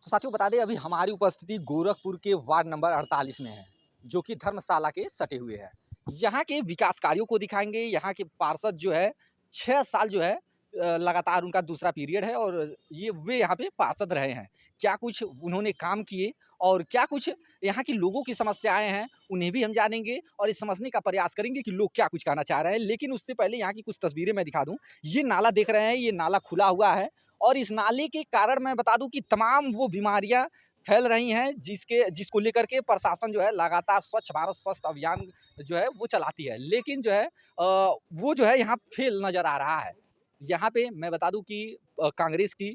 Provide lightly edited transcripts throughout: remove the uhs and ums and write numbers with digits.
तो साथियों बता दें, अभी हमारी उपस्थिति गोरखपुर के वार्ड नंबर 48 में है, जो कि धर्मशाला के सटे हुए है। यहाँ के विकास कार्यों को दिखाएंगे। यहाँ के पार्षद जो है 6 साल जो है लगातार उनका दूसरा पीरियड है और वे यहाँ पे पार्षद रहे हैं। क्या कुछ उन्होंने काम किए और क्या कुछ यहाँ के लोगों की समस्याएं हैं, उन्हें भी हम जानेंगे और इस समझने का प्रयास करेंगे कि लोग क्या कुछ कहना चाह रहे हैं। लेकिन उससे पहले यहाँ की कुछ तस्वीरें मैं दिखा दूं। ये नाला देख रहे हैं, ये नाला खुला हुआ है और इस नाले के कारण मैं बता दूं कि तमाम वो बीमारियां फैल रही हैं, जिसको लेकर के प्रशासन जो है लगातार स्वच्छ भारत स्वस्थ अभियान जो है वो चलाती है। लेकिन जो है वो जो है यहाँ फेल नजर आ रहा है। यहाँ पे मैं बता दूं कि कांग्रेस की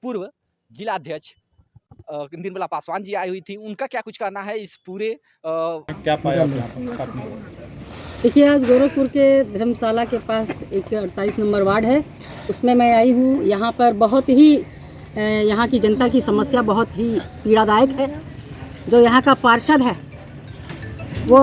पूर्व जिला अध्यक्ष निर्मला पासवान जी आई हुई थी। उनका क्या कुछ कहना है इस पूरे क्या पाया देखिए, आज गोरखपुर के धर्मशाला के पास एक 48 नंबर वार्ड है, उसमें मैं आई हूँ। यहाँ पर बहुत ही यहाँ की जनता की समस्या बहुत ही पीड़ादायक है। जो यहाँ का पार्षद है वो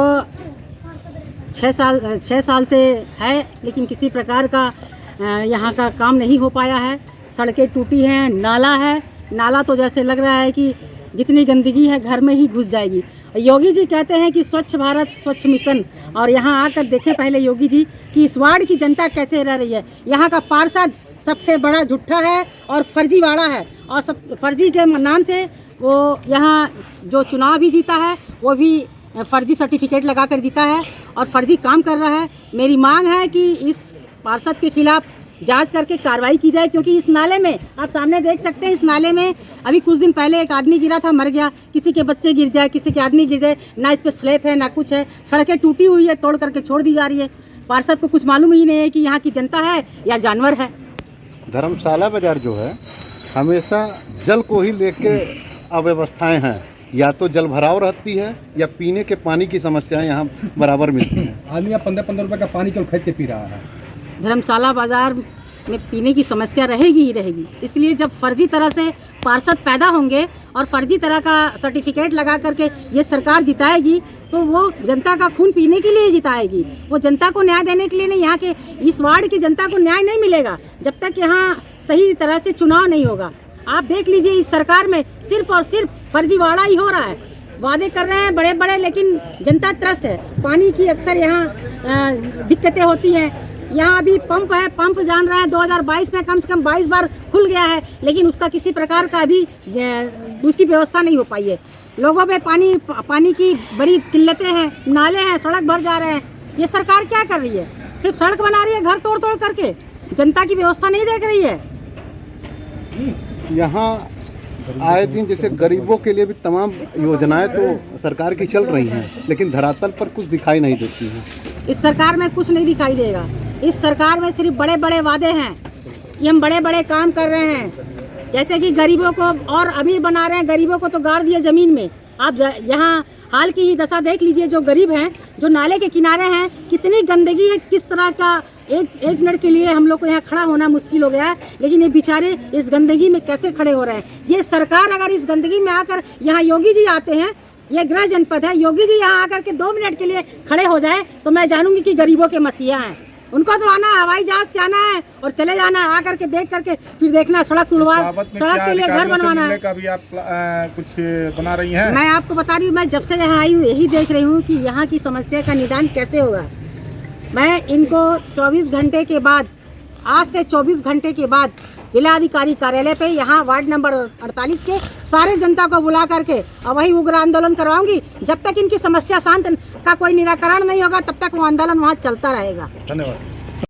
6 साल से है, लेकिन किसी प्रकार का यहाँ का काम नहीं हो पाया है। सड़कें टूटी हैं, नाला है, नाला तो जैसे लग रहा है कि जितनी गंदगी है घर में ही घुस जाएगी। योगी जी कहते हैं कि स्वच्छ भारत स्वच्छ मिशन, और यहाँ आकर देखें पहले योगी जी कि इस वार्ड की जनता कैसे रह रही है। यहाँ का पार्षद सबसे बड़ा झूठा है और फर्जीवाड़ा है, और सब फर्जी के नाम से वो यहाँ जो चुनाव भी जीता है वो भी फर्जी सर्टिफिकेट लगा कर जीता है और फर्जी काम कर रहा है। मेरी मांग है कि इस पार्षद के खिलाफ जांच करके कार्रवाई की जाए, क्योंकि इस नाले में आप सामने देख सकते हैं, इस नाले में अभी कुछ दिन पहले एक आदमी गिरा था, मर गया। किसी के बच्चे गिर जाए, किसी के आदमी गिर जाए, ना इस पे स्लैब है ना कुछ है। सड़कें टूटी हुई है, तोड़ करके छोड़ दी जा रही है। पार्षद को कुछ मालूम ही नहीं है कि यहाँ की जनता है या जानवर है। धर्मशाला बाजार जो है हमेशा जल को ही लेके अव्यवस्थाएं हैं। या तो जल भराव रहती है या पीने के पानी की समस्याएं यहाँ बराबर मिलती हैं। आदमी 15-15 रुपए का पानी केवल खरीद के पी रहा है। धर्मशाला बाजार में पीने की समस्या रहेगी ही रहेगी। इसलिए जब फर्जी तरह से पार्षद पैदा होंगे और फर्जी तरह का सर्टिफिकेट लगा करके ये सरकार जिताएगी, तो वो जनता का खून पीने के लिए जिताएगी। वो जनता को न्याय देने के लिए नहीं। यहाँ के इस वार्ड की जनता को न्याय नहीं मिलेगा जब तक यहाँ सही तरह से चुनाव नहीं होगा। आप देख लीजिए, इस सरकार में सिर्फ और सिर्फ फर्जीवाड़ा ही हो रहा है। वादे कर रहे हैं बड़े बड़े, लेकिन जनता त्रस्त है। पानी की अक्सर यहाँ दिक्कतें होती हैं। यहाँ अभी पंप है, पंप जान रहा है 2022 में कम से कम 22 बार खुल गया है, लेकिन उसका किसी प्रकार का अभी उसकी व्यवस्था नहीं हो पाई है। लोगों में पानी की बड़ी किल्लतें हैं, नाले हैं, सड़क भर जा रहे हैं। ये सरकार क्या कर रही है? सिर्फ सड़क बना रही है घर तोड़ तोड़ करके, जनता की व्यवस्था नहीं देख रही है। यहाँ आए दिन जैसे गरीबों के लिए भी तमाम योजनाएं तो सरकार की चल रही हैं, लेकिन धरातल पर कुछ दिखाई नहीं देती हैं। इस सरकार में कुछ नहीं दिखाई देगा। इस सरकार में सिर्फ बड़े बड़े वादे हैं कि हम बड़े बड़े काम कर रहे हैं, जैसे कि गरीबों को और अमीर बना रहे हैं। गरीबों को तो गाड़ दिए ज़मीन में। आप यहाँ हाल की ही दशा देख लीजिए। जो गरीब हैं, जो नाले के किनारे हैं, कितनी गंदगी है, किस तरह का एक मिनट के लिए हम लोग को यहाँ खड़ा होना मुश्किल हो गया है। लेकिन ये बेचारे इस गंदगी में कैसे खड़े हो रहे हैं। ये सरकार अगर इस गंदगी में आकर, यहाँ योगी जी आते हैं, ये गृह जनपद है, योगी जी यहाँ आकर के 2 मिनट के लिए खड़े हो जाए तो मैं जानूंगी कि गरीबों के मसीहा हैं। उनको तो आना है, हवाई जहाज से आना है और चले जाना है। आकर के देख करके फिर देखना सड़क तुड़वा, सड़क के लिए घर बनवाना है। भी आप कुछ बना रही हैं? मैं आपको बता रही हूँ, मैं जब से यहाँ आई हूँ यही देख रही हूँ कि यहाँ की समस्या का निदान कैसे होगा। मैं इनको 24 घंटे के बाद, आज से 24 घंटे के बाद जिलाधिकारी कार्यालय पे यहाँ वार्ड नंबर 48 के सारे जनता को बुला करके और वही उग्र आंदोलन करवाऊंगी। जब तक इनकी समस्या शांत का कोई निराकरण नहीं होगा, तब तक वो आंदोलन वहाँ चलता रहेगा। धन्यवाद।